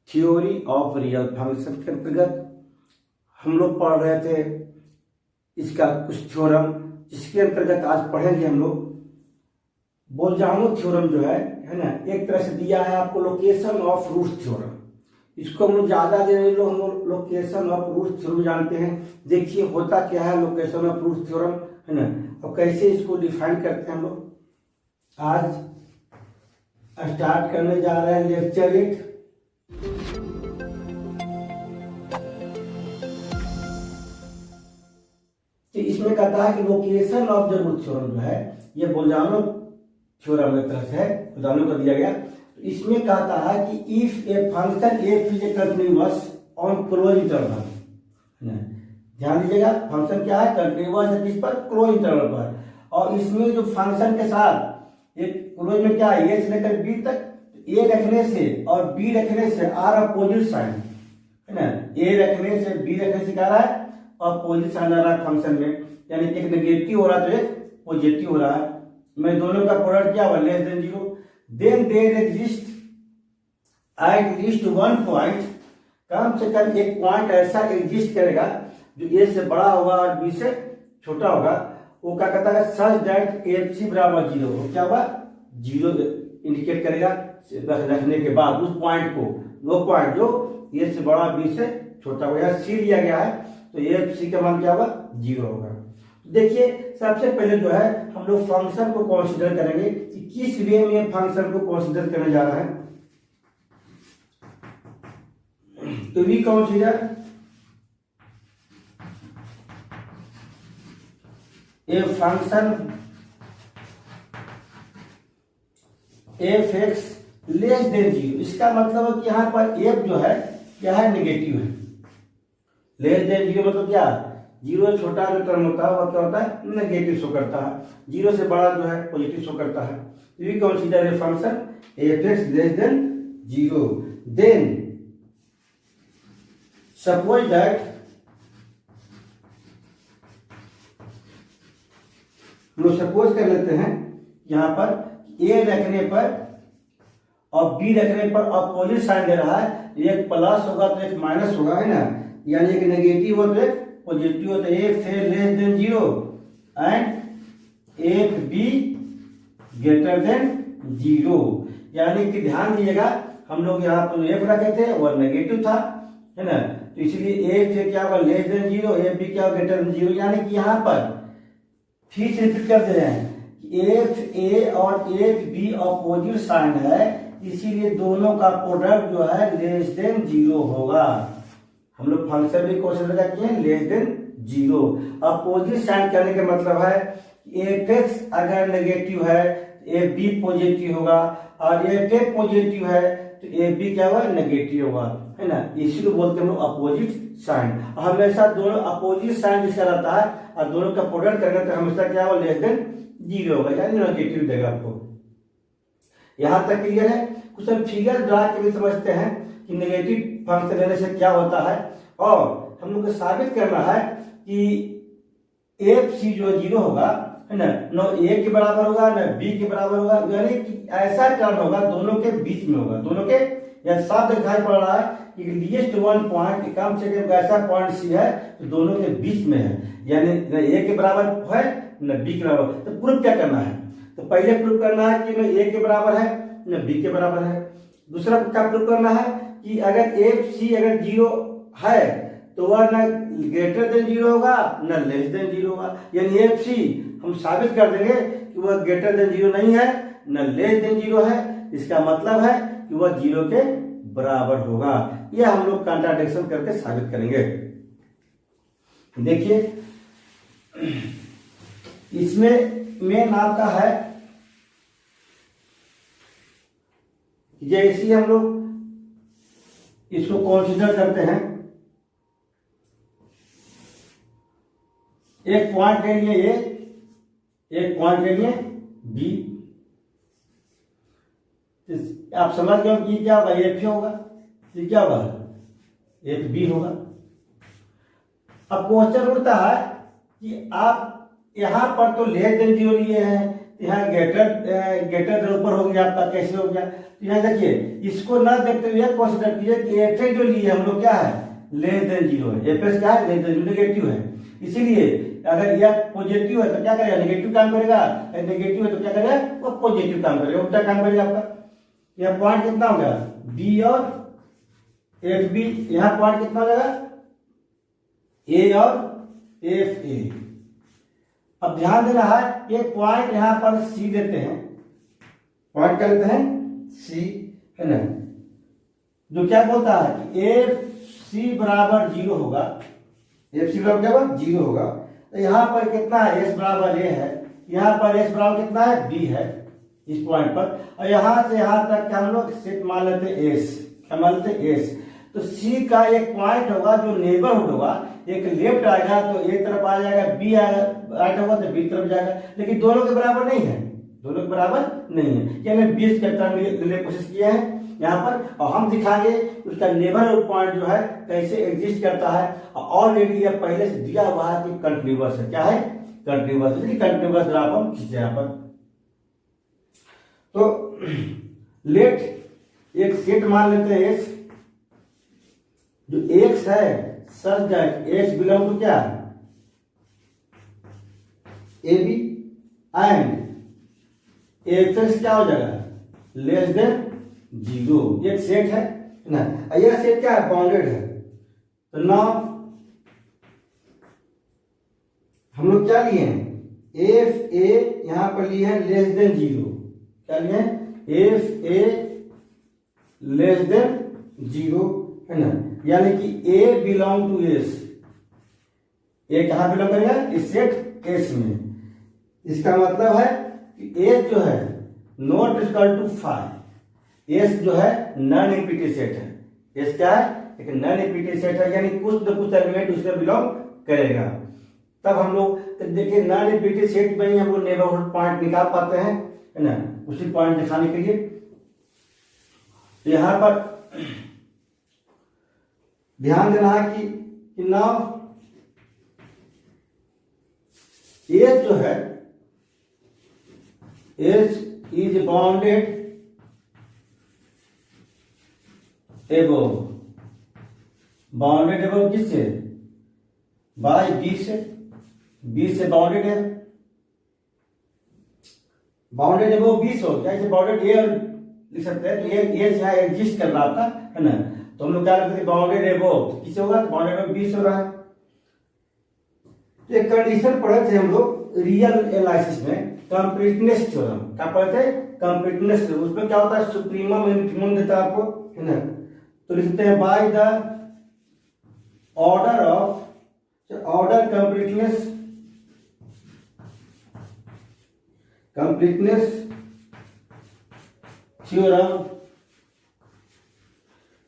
Theory of real function के अंतर्गत हम लोग पढ़ रहे थे इसका कुछ थ्योरम, जिसके अंतर्गत आज पढ़ेंगे हम लोग बोल्जानो थ्योरम जो है ना। एक तरह से दिया है आपको लोकेशन ऑफ रूट थ्योरम। इसको हम लोग ज्यादा देर लोग हम लोग लोकेशन ऑफ रूट थ्योरम जानते हैं। देखिए होता क्या है लोकेशन ऑफ रूट थ्योरम, है ना, और कैसे इसको डिफाइन करते हैं हम लोग। आज स्टार्ट करने जा रहे हैं लेक्चर 8। तो इसमें कहता है कि location of the root theorem जो है ये बोल्जानो थ्योरम एक तरह से है, बोल्जानो का दिया गया। तो इसमें कहता है कि if A function F is a continuous on close interval, ध्यान दीजिएगा फंक्शन क्या है, कंटीन्यूअस है किस पर, क्लोज इंटरवल पर। और इसमें जो फंक्शन के साथ एक क्लोज में क्या है, ए से लेकर बी तक, ए रखने से और बी रखने से आर अपोजिट साइन, है ना, ए रखने से बी रखने से क्या रहा है, अपोजिट साइन आ रहा है फंक्शन में, यानी एक नेगेटिव हो रहा है तो एक पॉजिटिव हो रहा है। मैं दोनों का प्रोडक्ट क्या हुआ, less than 0। Then there exist at least one point, कम से कम एक पॉइंट ऐसा एग्जिस्ट करेगा जो ए से बड़ा होगा और बी से छोटा होगा। वो क्या कहता है, सच दैट एफ सी बराबर 0 हो, क्या होगा 0 इंडिकेट करेगा रखने के बाद उस पॉइंट को, वो पॉइंट जो ए से बड़ा बी से छोटा होगा। यहाँ सी दिया गया है तो एफ सी का मान क्या होगा 0 होगा। देखिए सबसे पहले जो है हम लोग फंक्शन को कंसीडर करेंगे कि किस वे में फंक्शन को कंसीडर करने जा रहा है। तो we consider a function f x less than 0। इसका मतलब है कि यहाँ पर एफ जो है क्या है, नेगेटिव है। लेस देन 0 मतलब क्या, 0 छोटा जो टर्म होता है वह क्या होता है, नेगेटिव शो करता है। 0 से बड़ा जो है पॉजिटिव शो करता है। We consider a function f x less than 0। Then suppose that लोग सपोज कर लेते हैं यहां पर ए रखने पर और बी रखने पर अपोजिट साइन दे रहा है, एक प्लस होगा तो एक माइनस होगा, है ना, यानी एक नेगेटिव हो तो एक पॉजिटिव हो। तो F A less than 0 and F be greater than 0, यानी कि ध्यान दीजिएगा हम लोग यहाँ पर एफ रखे थे वह नेगेटिव था, है ना, तो इसलिए एफ ए क्या होगा लेस देन 0, एफ बी क्या होगा ग्रेटर देन 0। यानी कि यहाँ पर फिर से रिपीट कर दे रहे हैं, एफ ए और एफ बी अपोजिट साइन है, इसीलिए दोनों का प्रोडक्ट जो है लेस देन 0 होगा। हम लोग फंक्शन भी कंसीडर किए हैं लेस देन 0। अपोजिट साइन करने का मतलब है एफ एक्स अगर नेगेटिव है एफ बी पॉजिटिव होगा, और एफ ए पॉजिटिव है तो एफ बी क्या होगा, नेगेटिव होगा, है ना, इसी को बोलते हैं हम लोग अपोजिट साइन। हमेशा दोनों अपोजिट साइन जिसका रहता है और दोनों का प्रोडक्ट करेंगे तो हमेशा क्या होगा, लेस देन 0 होगा, यानी नेगेटिव देगा आपको। यहां तक क्लियर है। कुछ हम फिगर ड्रा के भी समझते हैं कि नेगेटिव फंक्शन लेने से क्या होता है, और हम लोग को साबित करना है कि एफ सी जो 0 होगा, है ना, न ए के बराबर होगा न बी के बराबर होगा, यानी कि ऐसा टर्म होगा दोनों के बीच में होगा, दोनों के, या साफ दिखाई पड़ रहा है कि लीस्ट वन पॉइंट कम से कम ऐसा पॉइंट सी है तो दोनों के बीच में है, यानी न ए के बराबर है न बी के बराबर। तो प्रूफ क्या करना है, तो पहले प्रूफ करना है कि न ए के बराबर है न बी के बराबर है। दूसरा क्या प्रूफ करना है कि अगर एफ सी अगर 0 है तो वह न ग्रेटर देन 0 होगा न लेस देन 0 होगा, यानी एफ सी हम साबित कर देंगे कि वह ग्रेटर देन 0 नहीं है न लेस देन 0 है। इसका मतलब है कि वह 0 के बराबर होगा। यह हम लोग कॉन्ट्राडिक्शन करके साबित करेंगे। देखिए इसमें मेन आपका है जैसे हम लोग इसको कंसीडर करते हैं, एक पॉइंट ले लिए ए, एक पॉइंट ले लिए बी। आप समझ गए कि क्या होगा, एफ ए होगा, ये क्या होगा, एफ बी होगा। अब क्वेश्चन उठता है कि आप यहां पर तो लेस देन 0 लिए हैं, यहाँ ग्रेटर ऊपर हो गया आपका, कैसे हो गया। तो यहाँ देखिए इसको ना देखते हुए कंसिडर कीजिए कि एफ जो लिए हम लोग क्या है लेस देन जीरो है, एफ क्या है लेस देन नेगेटिव है। इसीलिए अगर यह पॉजिटिव है तो क्या करेगा नेगेटिव काम करेगा, नेगेटिव है तो क्या करेगा वो पॉजिटिव काम करेगा, उल्टा काम करेगा आपका। यह पॉइंट कितना हो गया बी और एफ बी, यहाँ पॉइंट कितना हो जाएगा ए और एफ ए। अब ध्यान देना है ये पॉइंट यहाँ पर सी देते हैं, पॉइंट क्या लेते हैं सी है ना, जो क्या बोलता है कि एफ सी बराबर जीरो होगा, एफ सी बराबर क्या होगा जीरो होगा। तो यहाँ पर कितना है एस बराबर ए है, यहाँ पर एस बराबर कितना है बी है इस पॉइंट पर, और यहाँ से यहाँ तक हम लोग सेट मान लेते एस, क्या मान लेते एस। तो सी का एक पॉइंट होगा जो नेबरहुड होगा, एक लेफ्ट आएगा तो एक तरफ आ जाएगा, बी राइट होगा तो बी तरफ जाएगा, लेकिन दोनों के बराबर नहीं है, दोनों के बराबर नहीं है। क्या हमें 20 का टर्म लेने की कोशिश किया है यहाँ पर, और हम दिखाएंगे उसका नेबरहुड पॉइंट जो है कैसे एग्जिस्ट करता है। ऑलरेडी यह पहले से दिया हुआ है कि कंटिन्यूअस है, क्या है कंटिन्यूअस, इसलिए कंटिन्यूअस ग्राफ हम खींचे यहाँ पर। तो लेट एक सेट मान लेते हैं एस, जो एक्स है such that x belong to क्या ए बी एंड एक्स क्या हो जाएगा लेस देन जीरो, एक सेट है ना, यह सेट क्या है बाउंडेड है। तो नाउ हम लोग क्या लिए हैं एफ ए यहां पर लिए हैं लेस देन जीरो, क्या लिए हैं F A less than zero है ना, यानी कि ए बिलोंग टू एस, ए कहां बिलोंग करेगा इस सेट एस में। इसका मतलब है कि एस जो है नॉट इक्वल टू 5, एस जो है नॉन एम्प्टी सेट है, एस क्या है एक नॉन एम्प्टी सेट है, यानी कुछ न कुछ एलिमेंट उसमें बिलोंग करेगा। तब हम लोग देखिए नॉन एम्प्टी सेट में ही हम लोग नेबरहुड पॉइंट निकाल पाते हैं है ना, उसी पॉइंट दिखाने के लिए। तो यहां पर ध्यान देना है कि नाउ एज जो है S is bounded above, bounded above किससे बाय बी से, बी से बाउंडेड है, बाउंडेड एबव बी से हो क्या, इसे बाउंडेड ए और लिख सकते हैं। तो ये यहाँ एग्जिस्ट कर रहा था है ना, तो हम लोग क्या करते थे बाउंडेड एबव किससे होगा बाउंडेड एबव बी से हो रहा है। तो एक कंडीशन पढ़े थे हम लोग रियल एनालिसिस में कंप्लीटनेस थ्योरम, क्या पढ़े थे कंप्लीटनेस, उसमें क्या होता है सुप्रीमम इन्फिमम देता है आपको है ना। तो लिखते हैं by the order of order completeness theorem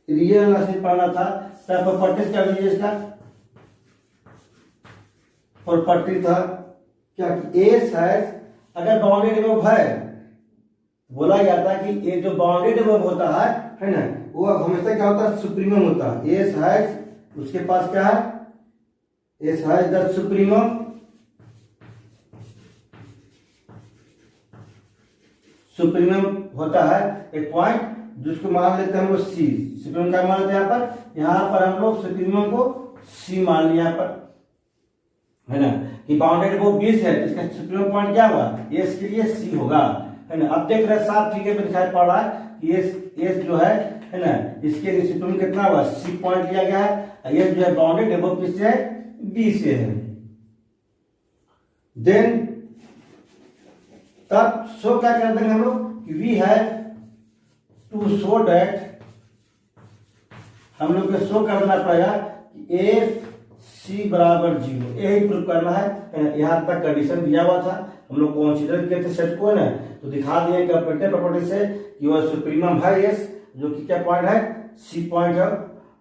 real analysis पढ़ना था। तो प्रॉपर्टीज क्या लीजिए इसका, प्रॉपर्टी था क्या कि एस है अगर बाउंडेड एबव है, बोला जाता है कि ये जो बाउंडेड एबव होता है ना, वो हमेशा क्या होता है सुप्रीमम होता है। एस है उसके पास क्या है एस है द सुप्रीमम सुप्रीमम होता है एक पॉइंट जिसको मान लेते हैं हम लोग सी, सुप्रीमम क्या मान लेते हैं यहाँ पर हम लोग सुप्रीमम को सी मान लिया यहाँ पर है ना, कि बाउंडेड वो 20 है, इसका सुप्रीमम पॉइंट क्या होगा एस के लिए सी होगा है ना। अब देख रहे हैं साफ ठीक है दिखाई पड़ रहा है कि एस जो है ना, इसके लिए सुप्रीमम कितना होगा सी पॉइंट लिया गया है, एस जो है बाउंडेड है वो किससे है बी से है। देन तब शो क्या कर देंगे हम लोग वी है टू शो डेट, हम लोग को शो करना पड़ेगा कि एफ सी बराबर जीरो, यही प्रूव करना है। यहाँ तक कंडीशन दिया हुआ था, हम लोग कंसीडर किए थे सेट को ना, तो दिखा दिए कंपेरेटिव प्रॉपर्टी से कि वह सुप्रीमम है एस, जो कि क्या पॉइंट है सी पॉइंट है,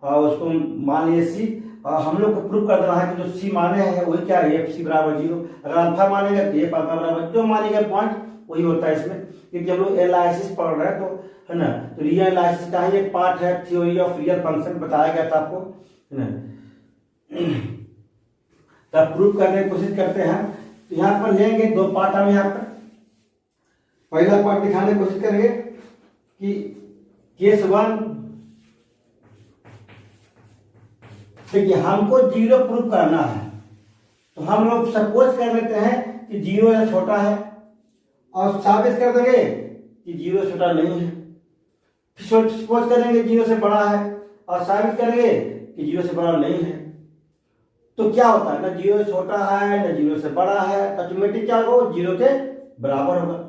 और उसको मान लिए सी, और हम लोग को प्रूव कर देना है कि जो सी माने हैं वही क्या है एफ सी बराबर जीरो। अगर अल्फा मानेंगे तो एफ अल्फा बराबर जो मानेंगे पॉइंट वही होता है इसमें, क्योंकि हम लोग एनालिसिस पढ़ रहे हैं तो है ना। तो रियल एनालिसिस का ही एक पार्ट है, थ्योरी ऑफ रियल फंक्शन बताया गया था आपको है ना। तब प्रूव करने की कोशिश करते हैं। तो यहाँ पर लेंगे दो पार्ट हम यहाँ पर, पहला पार्ट दिखाने की कोशिश करेंगे कि केस 1, देखिए हमको जीरो प्रूफ करना है, तो हम लोग सपोज कर लेते हैं कि जीरो से छोटा है और साबित कर देंगे कि जीरो से छोटा नहीं है। फिर सपोज करेंगे जीरो से बड़ा है और साबित करेंगे कि जीरो से बड़ा नहीं है। तो क्या होता है, ना जीरो से छोटा है ना जीरो से बड़ा है, ऑटोमेटिक क्या होगा, जीरो के बराबर होगा।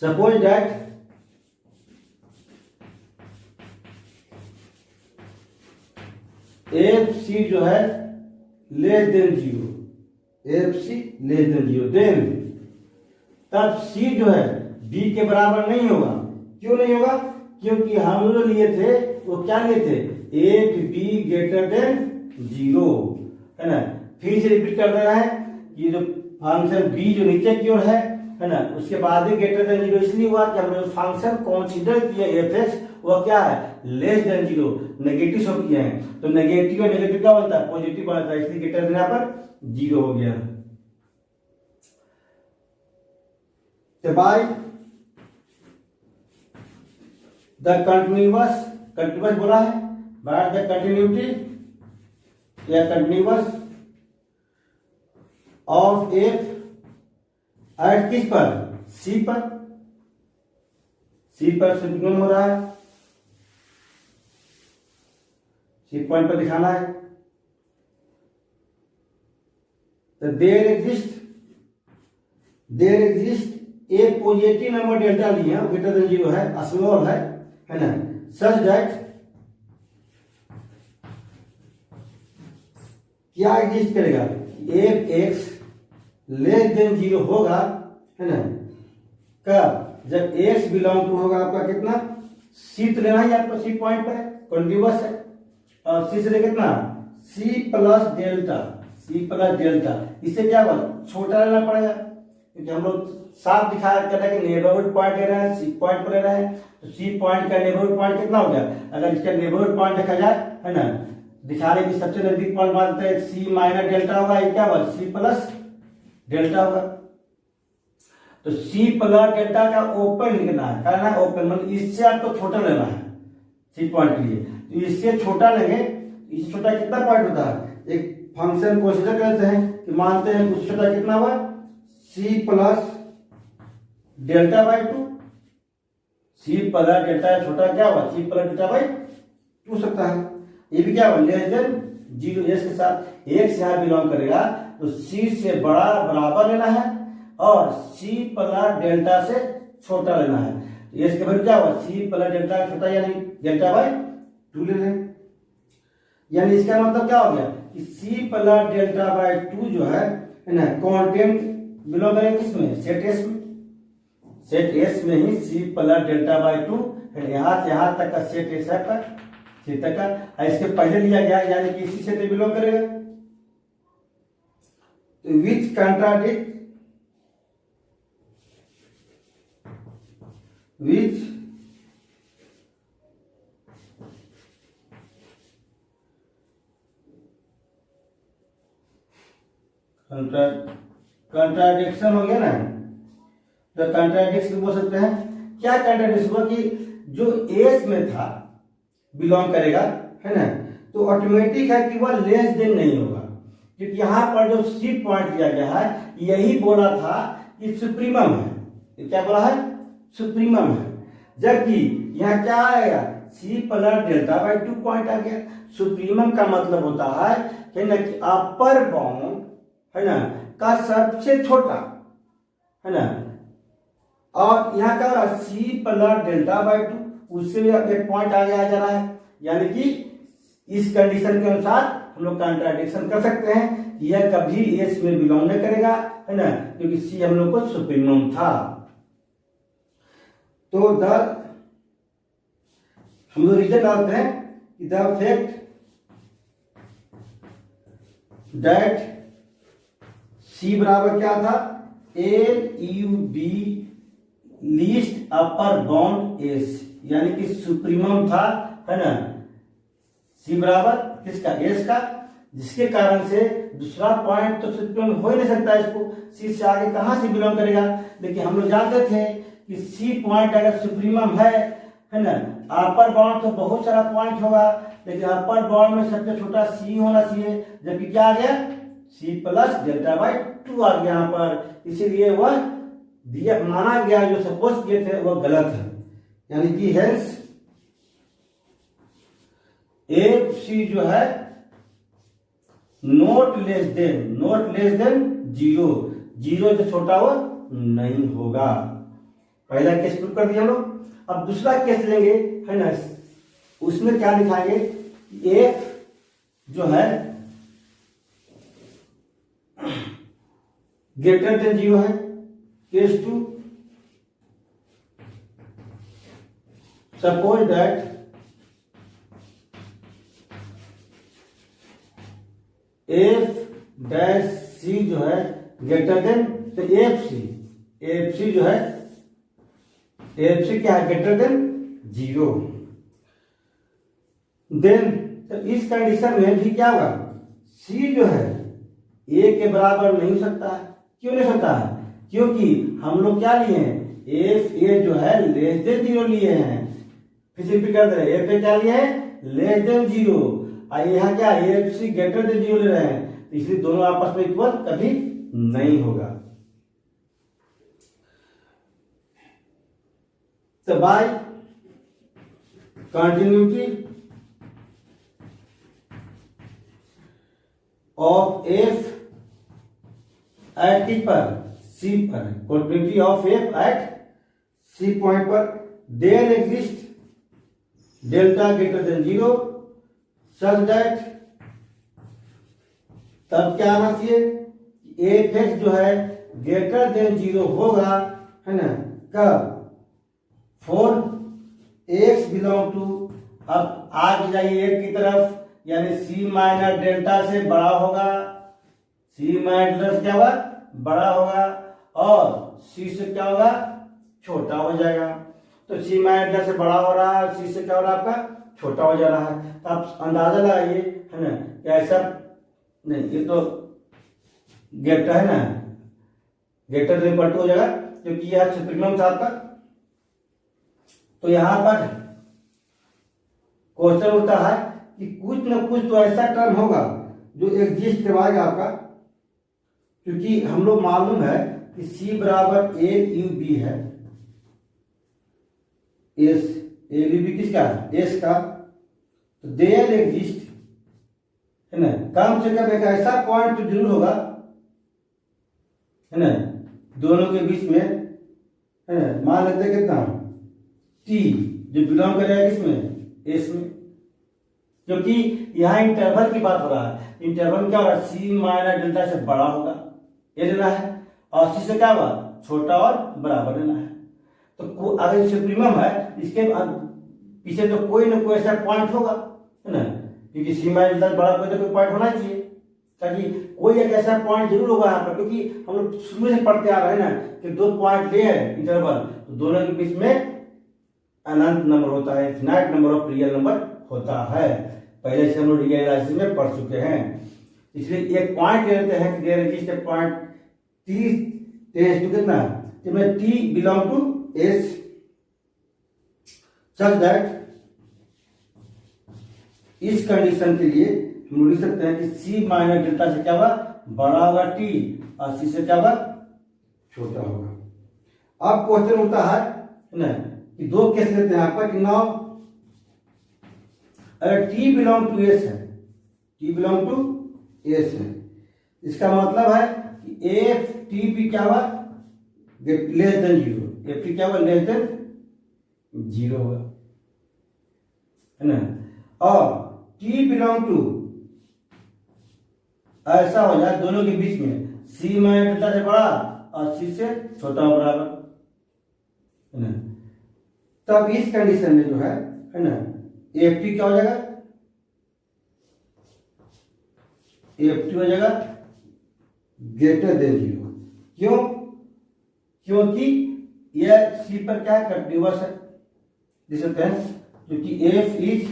सपोज दैट एफ सी जो है less than zero, f c less than zero, then तब सी जो है बी के बराबर नहीं होगा। क्यों नहीं होगा, क्योंकि हम जो लिए थे वो क्या लिए थे, F be greater than zero, है ना। फिर से रिपीट कर देना है कि जो फंक्शन बी जो नीचे की ओर है ना, उसके बाद भी ग्रेटर देन जीरो इसलिए हुआ कि हमने फंक्शन कंसीडर किया एफ एक्स वो क्या है, less than zero, negative show किए हैं, तो नेगेटिव और नेगेटिव क्या बनता है, पॉजिटिव बनता है, इसलिए ग्रेटर देन यहाँ पर जीरो हो गया। तो बाय द कंटिन्यूअस बोला है, बाय द कंटिन्यूटी या कंटिन्यूअस ऑफ एफ एट किस पर, सी पर, सी पर सिंपल हो रहा है, सी पॉइंट पर दिखाना है। तो there exist a positive number delta लिया ग्रेटर देन जीरो है, स्मॉल है ना, सच दैट क्या एग्जिस्ट करेगा, f x less than zero होगा, है ना, कब, जब एक्स बिलोंग टू होगा आपका कितना, सी तो लेना ही आपको, सी पॉइंट पर है, कंटिन्यूअस है, और सी से कितना, c plus delta, c plus delta, इससे क्या होगा, छोटा लेना पड़ेगा, क्योंकि हम लोग साफ दिखा कर रहे हैं कि नेबरहुड पॉइंट ले रहे हैं, सी पॉइंट पर ले रहे हैं, तो सी पॉइंट का नेबरहुड पॉइंट कितना हो गया, अगर इसका नेबरहुड पॉइंट देखा जाए, है ना, दिखा रहे कि सबसे नजदीक पॉइंट मानते हैं सी माइनस डेल्टा होगा, ये क्या होगा, सी प्लस डेल्टा होगा। तो सी प्लस डेल्टा का ओपन लिखना है, करना है ओपन, मतलब इससे आपको छोटा लेना है सी पॉइंट के लिए, तो इससे छोटा लेंगे, इससे छोटा कितना पॉइंट होता है, एक फंक्शन कंसीडर करते हैं कि मानते हैं कुछ छोटा कितना हुआ, c plus delta by two, c plus delta छोटा क्या हुआ, c plus delta by two सकता है। ये भी क्या हुआ, लेस देन जीरो, एस के साथ एक्स यहाँ बिलोंग करेगा, तो सी से बड़ा बराबर लेना है और सी प्लस डेल्टा से छोटा लेना है। एस के बाद क्या हुआ, सी प्लस डेल्टा छोटा यानी डेल्टा बाई टू ले लें, यानी इसका मतलब क्या हो गया कि C plus delta by two जो है ना, कंटेंट बिलोंग करेगा किसमें, सेट एस में, सेट एस में ही C plus delta by two, यहाँ से यहाँ तक का सेट एस का सी तक का, इसके पहले लिया गया यानी कि इसी से बिलोंग करेगा। तो विच कंट्राडिक्ट विच कंट्राडिक्शन हो गया ना, तो कंट्राडिक्शन बोल सकते हैं। क्या कंट्राडिक्शन हुआ कि जो एस में था बिलोंग करेगा, है ना, तो ऑटोमेटिक है कि वह लेस देन नहीं होगा, क्योंकि यहाँ पर जो सी पॉइंट दिया गया है यही बोला था कि सुप्रीमम है, ये क्या बोला है, सुप्रीमम है, जबकि यहाँ क्या आएगा, C plus delta by two point आ गया। सुप्रीमम का मतलब होता है ना कि अपर बाउंड, है ना, का सबसे छोटा, है ना, और यहाँ का c plus delta by two, उससे भी एक पॉइंट आगे आ जा रहा है, यानी कि इस कंडीशन के अनुसार हम लोग कंट्राडिक्शन कर सकते हैं कि यह कभी एस में बिलोंग नहीं करेगा, है ना, क्योंकि सी हम लोग को सुप्रीमम था। तो हम लोग रीजन डालते हैं कि द फैक्ट दैट सी बराबर क्या था, L U B least upper bound S, यानी कि सुप्रीमम था, है ना, सी बराबर किसका, एस का, जिसके कारण से दूसरा पॉइंट तो सुप्रीम हो ही नहीं सकता, इसको सी से आगे कहाँ से बिलोंग करेगा। लेकिन हम लोग जानते थे कि सी पॉइंट अगर सुप्रीमम है ना, अपर बाउंड तो बहुत सारा पॉइंट होगा, लेकिन अपर बाउंड में सबसे छोटा सी होना चाहिए, जबकि क्या आ गया सी प्लस डेल्टा बाई 2 आ गया यहाँ पर, इसीलिए वह दिया माना गया जो सपोज किए थे वह गलत है। यानी कि हेंस एफ सी जो है not less than zero, zero से छोटा वो नहीं होगा। पहला केस प्रूव कर दिया हम लोग। अब दूसरा केस लेंगे है ना, उसमें क्या दिखाएंगे, एफ जो है ग्रेटर देन जीरो है। Case 2, suppose that F dash C जो है ग्रेटर देन, तो एफ सी जो है एफ सी क्या है ग्रेटर देन जीरो। देन तो इस कंडीशन में भी क्या होगा, सी जो है ए के बराबर नहीं हो सकता है। क्यों नहीं सकता है, क्योंकि हम लोग क्या लिए हैं, एफ ए जो है लेस देन जीरो लिए हैं। फिर से रिपीट कर दे रहे हैं, एफ ए क्या लिए हैं लेस देन जीरो, और यहाँ क्या f c greater than zero ले रहे हैं, तो इसलिए दोनों आपस में इक्वल कभी नहीं होगा। तो by continuity of F at T पर सी पर, continuity of F at C point पर there exist delta greater than zero such that, तब क्या आना चाहिए एफ एक्स जो है ग्रेटर देन जीरो होगा, है ना, कब, फॉर एक्स बिलोंग टू, अब आगे जाइए एक की तरफ, यानी सी माइनस डेल्टा से बड़ा होगा, सी माइनस डेल्टा से क्या होगा बड़ा होगा, और सी से क्या होगा छोटा हो जाएगा। तो सी माइनस डेल्टा से बड़ा हो रहा है, सी से क्या हो रहा है आपका छोटा हो जा रहा है। तो आप अंदाजा लगाइए है ना, ऐसा नहीं, ये तो ग्रेटर है ना, ग्रेटर देन इक्वल टू हो जाएगा क्योंकि यह सुप्रीमम था आपका। तो यहां पर क्वेश्चन होता है कि कुछ न कुछ तो ऐसा टर्म होगा जो एग्जिस्ट करवाएगा आपका, क्योंकि हम लोग मालूम है कि C बराबर एल यू बी है, एस एल यू बी किसका एस का, तो देयर एग्जिस्ट है ना, कम से कम एक ऐसा पॉइंट तो जरूर होगा है ना दोनों के बीच में, है ना, मान लेते हैं कितना टी जो बिलोंग करेगा किसमें एस में, क्योंकि यहाँ इंटरवल की बात हो रहा है। इंटरवल में क्या हो रहा है, सी माइनस डेल्टा से बड़ा होगा ये लेना है, और सी से क्या होगा छोटा और बराबर लेना है। तो अगर सुप्रीमम है इसके पीछे तो कोई ना कोई ऐसा पॉइंट होगा है ना, क्योंकि सी माइनस डेल्टा से बड़ा कोई ना कोई पॉइंट होना चाहिए, ताकि कोई एक ऐसा पॉइंट जरूर होगा यहाँ पर, क्योंकि हम लोग शुरू से पढ़ते आ रहे हैं ना कि दो पॉइंट ले इंटरवल, तो दोनों के बीच में अनंत नंबर होता है, infinite number of real number होता है। पहले से हम लोग रियल एनालिसिस में पढ़ चुके हैं। इसलिए एक पॉइंट ले लेते हैं कि there exist a point t tends to कितना, जिसमें t belong to S such that, इस कंडीशन के लिए हम लोग लिख सकते हैं कि सी माइनस डेल्टा से क्या होगा बड़ा होगा टी, और सी से क्या होगा छोटा होगा। अब क्वेश्चन होता है ना कि दो केस लेते हैं यहाँ पर कि नाउ अगर टी बिलोंग टू एस है, टी बिलोंग टू एस है, इसका मतलब है कि एफ टी भी क्या हुआ less than zero, F T क्या हुआ लेस देन जीरो होगा है ना, और टी बिलोंग टू ऐसा हो जाए दोनों के बीच में सी माइनस डेल्टा से बड़ा और सी से छोटा बराबर है ना, तब इस कंडीशन में जो है ना एफ टी क्या हो जाएगा, एफ टी हो जाएगा ग्रेटर देन जीरो। क्यों, क्योंकि यह सी पर क्या है कंटिन्यूअस है, देख सकते हैं, क्योंकि एफ इज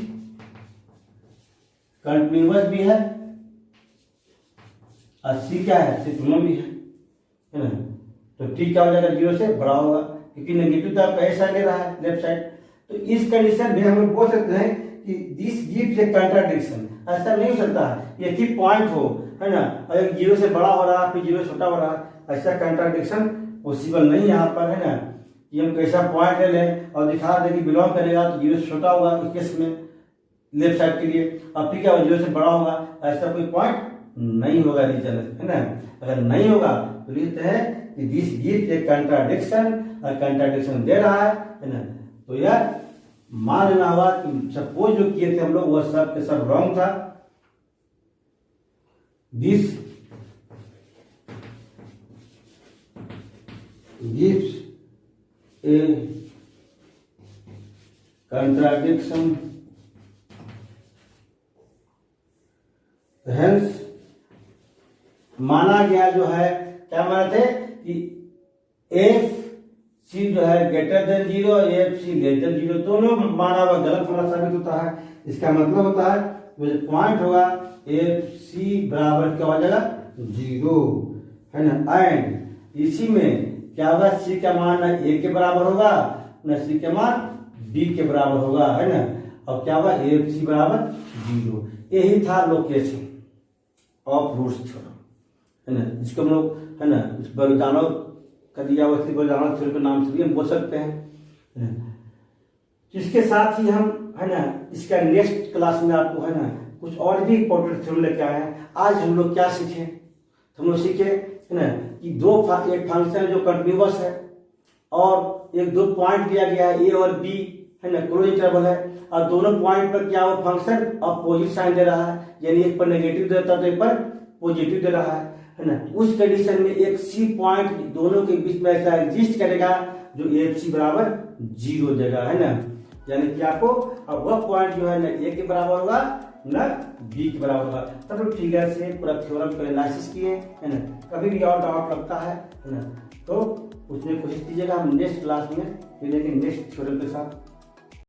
कंटिन्यूअस भी है और सी क्या है, सी दोनों भी है ना। तो टी क्या हो जाएगा, 0 से बड़ा होगा, क्योंकि नेगेटिव तो आपका ए साइड ले रहा है, लेफ्ट साइड। तो इस कंडीशन में हम लोग बोल सकते हैं कि दिस गिव्स ए कंट्राडिक्शन। ऐसा नहीं हो सकता है एक ही पॉइंट हो, है ना, अगर 0 से बड़ा हो रहा है फिर 0 से छोटा हो रहा है, ऐसा कंट्राडिक्शन पॉसिबल नहीं यहाँ पर, है ना। कि हम कैसा पॉइंट ले लें और दिखा दें कि बिलोंग करेगा तो 0 से छोटा होगा इस केस में लेफ्ट साइड के लिए, और फिर क्या 0 से बड़ा होगा, ऐसा कोई पॉइंट नहीं होगा रीजन, है ना। अगर नहीं होगा तो लिखते हैं कि दिस गिव्स ए कंट्राडिक्शन, और कंट्राडिक्शन दे रहा है ना। तो यार मान लेना हुआ कि सपोज जो किए थे हम लोग वह सब के सब रॉन्ग था। This gives a contradiction, hence माना गया जो है, क्या माना थे कि एफ सी जो है greater than 0, f c less than 0, दोनों माना हुआ गलत होना साबित होता है। इसका मतलब होता है जो पॉइंट होगा एफ सी बराबर क्या हो जाएगा, 0, है ना। एंड इसी में क्या होगा, सी का मान ना ए के बराबर होगा ना सी के मान बी के बराबर होगा, है ना। और क्या होगा, एफ सी बराबर 0। यही था लोकेशन ऑफ रूट्स थ्योरम, है ना, जिसको हम लोग, है ना, बर्गानो का दिया हुआ बर्गानो थ्योरम के नाम से भी हम बोल सकते हैं। इसके साथ ही हम, है ना, इसका नेक्स्ट क्लास में आपको, है ना, कुछ और भी इंपॉर्टेंट थ्योरम लेके आए हैं। आज हम लोग क्या सीखे, हम लोग सीखे, है ना, कि एक फंक्शन जो कंटिन्यूअस है और एक दो पॉइंट दिया गया है ए और बी, है ना, क्लोज इंटरवल है, और दोनों पॉइंट पर क्या वो फंक्शन अपोजिट साइन दे रहा है, यानी एक पर नेगेटिव देता है तो एक पर पॉजिटिव दे रहा है ना। उस कंडीशन में एक सी पॉइंट दोनों के बीच में ऐसा एग्जिस्ट करेगा जो एफ सी बराबर 0 देगा, है ना। यानी कि आपको अब वह पॉइंट जो है ना ए के बराबर होगा ना बी के बराबर होगा। तब लोग ठीक है से पूरा थ्योरम को एनालिसिस किए, है ना। कभी भी और डाउट लगता है ना, तो उसमें कोशिश कीजिएगा। हम नेक्स्ट क्लास में मिलेंगे नेक्स्ट थ्योरम के साथ।